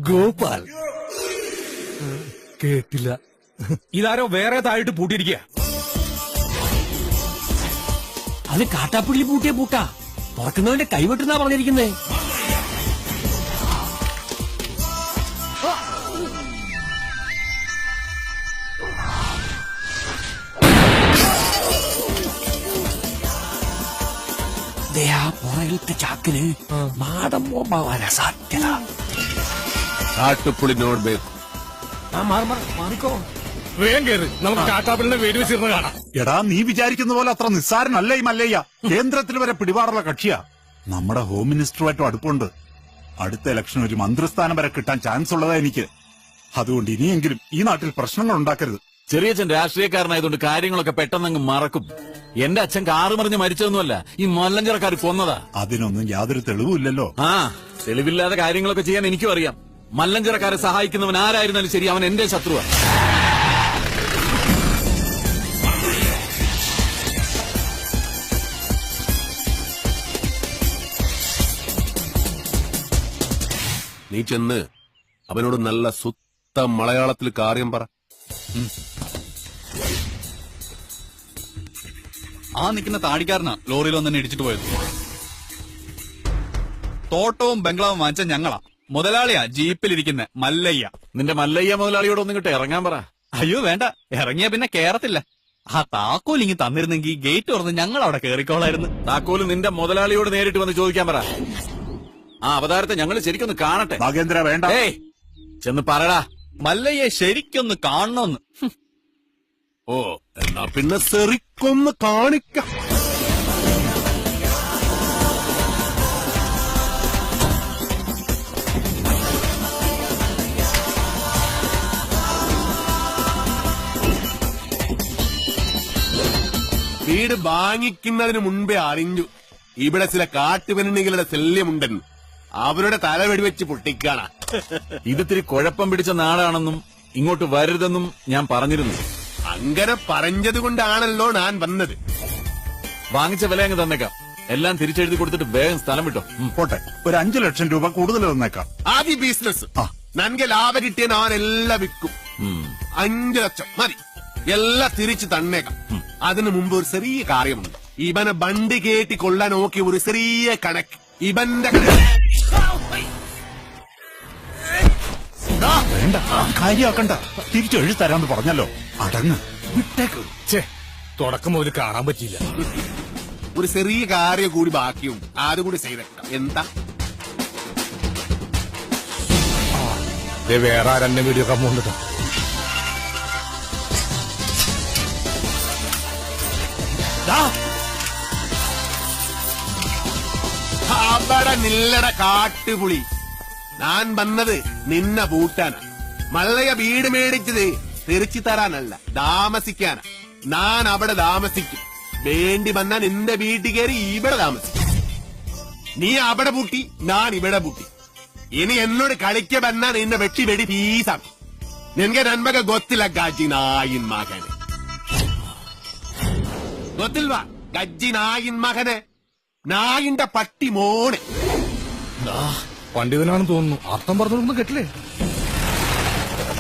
ഗോപാൽ കേട്ടില്ല. ഇതാരോ വേറെ താഴിട്ട് പൂട്ടിയിരിക്കുക. അത് കാട്ടാപ്പിള്ളി പൂട്ടിയ പൂട്ടാ. തുറക്കുന്നവന്റെ കൈവെട്ടുന്നാ പറഞ്ഞിരിക്കുന്നേ. പുറകിലത്തെ ചാക്കിന് മാടം ബോംബാവാനാ സാധ്യത. കാട്ടുപുളിനോട് ബേക്കും. മാറിക്കോ. വേഗം കയറി നമുക്ക് കാട്ടാപ്പിളിനെ വേടി വെച്ചിരുന്ന് കാണാം. എടാ, നീ വിചാരിക്കുന്ന പോലെ അത്ര നിസ്സാരനല്ല ഈ മല്ലയ്യ. കേന്ദ്രത്തിൽ വരെ പിടിപാടുള്ള കക്ഷിയാ. നമ്മുടെ ഹോം മിനിസ്റ്ററുമായിട്ടും അടുപ്പുണ്ട്. അടുത്ത ഇലക്ഷൻ ഒരു മന്ത്രിസ്ഥാനം വരെ കിട്ടാൻ ചാൻസ് ഉള്ളതാ എനിക്ക്. അതുകൊണ്ട് ഇനിയെങ്കിലും ഈ നാട്ടിൽ പ്രശ്നങ്ങൾ ഉണ്ടാക്കരുത്. ചെറിയച്ഛൻ രാഷ്ട്രീയക്കാരനായതുകൊണ്ട് കാര്യങ്ങളൊക്കെ പെട്ടെന്നങ്ങ് മറക്കും. എന്റെ അച്ഛൻ കാറ് മറിഞ്ഞ് മരിച്ചതൊന്നുമല്ല, ഈ മല്ലഞ്ചറക്കാർ കൊന്നതാ. അതിനൊന്നും യാതൊരു തെളിവില്ലല്ലോ. ആ, തെളിവില്ലാതെ കാര്യങ്ങളൊക്കെ ചെയ്യാൻ എനിക്കും അറിയാം. മല്ലഞ്ചറക്കാരെ സഹായിക്കുന്നവൻ ആരായിരുന്നാലും ശരി, അവൻ എന്റെ ശത്രുവാ. നീ ചെന്ന് അവനോട് നല്ല സുത്ത മലയാളത്തിൽ കാര്യം പറ. ആ നിൽക്കുന്ന താടിക്കാരനാ ലോറിയിൽ ഒന്നെ ഇടിച്ചിട്ട് പോയത്. തോട്ടവും ബംഗ്ലാവും വാങ്ങിച്ച ഞങ്ങളാ. മുതലാളിയാ ജീപ്പിലിരിക്കുന്ന മല്ലയ്യ. നിന്റെ മല്ലയ്യ മുതലാളിയോട് ഒന്നും കിട്ടെ ഇറങ്ങാൻ പറ. അയ്യോ വേണ്ട, ഇറങ്ങിയ പിന്നെ കേറത്തില്ല. ആ താക്കോൽ ഇങ്ങി തന്നിരുന്നെങ്കിൽ ഗേറ്റ് തുറന്ന് ഞങ്ങൾ അവിടെ കേറിക്കോളായിരുന്നു. താക്കോല് നിന്റെ മുതലാളിയോട് നേരിട്ട് വന്ന് ചോദിക്കാൻ പറ. ആ അവതാരത്തെ ഞങ്ങൾ ശരിക്കൊന്ന് കാണട്ടെ. നാഗേന്ദ്ര വേണ്ട. ഏയ് ചെന്ന് പറടാ. മല്ലയ്യെ ശരിക്കൊന്ന് കാണണമെന്ന്. ഓ, എന്നാ പിന്നെ സെറിക്കൊന്ന് കാണിക്കാം. വീട് വാങ്ങിക്കുന്നതിന് മുൻപേ അറിഞ്ഞു ഇവിടെ ചില കാട്ടുപെണ്ണുകളുടെ ശല്യമുണ്ടെന്ന്. അവരുടെ തല വെടിവെച്ച് പൊട്ടിക്കാണ. ഇതിത്തിരി കുഴപ്പം പിടിച്ച നാടാണെന്നും ഇങ്ങോട്ട് വരരുതെന്നും ഞാൻ പറഞ്ഞിരുന്നു. അങ്ങനെ പറഞ്ഞതുകൊണ്ടാണല്ലോ ഞാൻ വന്നത്. വാങ്ങിച്ച വില അങ്ങ് തന്നേക്കാം. എല്ലാം തിരിച്ചെഴുതി കൊടുത്തിട്ട് വേഗം സ്ഥലം വിട്ടോ. പോട്ടെ, ഒരു 5 ലക്ഷം രൂപ കൂടുതൽ തന്നേക്കാം. ആദ്യ ബിസിനസ് നൻകെ ലാഭം കിട്ടിയ ഞാൻ എല്ലാം വിൽക്കും. 5 ലക്ഷം മതി, എല്ലാം തിരിച്ചു തന്നേക്കാം. അതിനു മുമ്പ് ഒരു ചെറിയ കാര്യമുണ്ട്. ഇവനെ ബണ്ടി കേട്ടി കൊള്ളാൻ നോക്കിയ ഒരു ചെറിയ കണക്ക്. ഇവന്റെ വേണ്ട, കാര്യമാക്കണ്ട. തിരിച്ചെഴുതി തരാന്ന് പറഞ്ഞല്ലോ, അടങ്ങ്. വിട്ടേക്ക്. തുടക്കം മുതൽ കാണാൻ പറ്റിയില്ല. ഒരു ചെറിയ കാര്യം കൂടി ബാക്കിയുണ്ട്, അതുകൂടി ചെയ്തേക്കാം. എന്താ വേറെ ആരെന്നെ വീഡിയോ കമ്മുണ്ടോ? അവിടെ നില്ലട കാട്ടുപുളി. ഞാൻ വന്നത് നിന്നെ പൂട്ടാനാ. മല്ലയ വീട് മേടിച്ചത് തിരിച്ചു തരാനല്ല, താമസിക്കാനാ. ഞാൻ അവിടെ താമസിക്കും. വേണ്ടി വന്നാ നിന്റെ വീട്ടിൽ കയറി ഇവിടെ താമസിക്കും. നീ അവിടെ പൂട്ടി, ഞാൻ ഇവിടെ പൂട്ടി. ഇനി എന്നോട് കളിക്ക വന്നാ നിന്നെ വെട്ടി വെടി പീസാണ്. നിനക്ക് നന്മക ಗೊತ್ತಿಲ್ಲ ಗಜ್ಜಿ ನಾಯಿನ್ ಮಗನೆ. ಗೊತ್ತಿಲ್ವಾ ಗಜ್ಜಿ ನಾಯಿನ್ മകനെ? നായിന്റെ പട്ടി മോനെ. പണ്ഡിതനാണെന്ന് തോന്നുന്നു. അർത്ഥം പറഞ്ഞൊന്നും കേട്ടില്ലേ?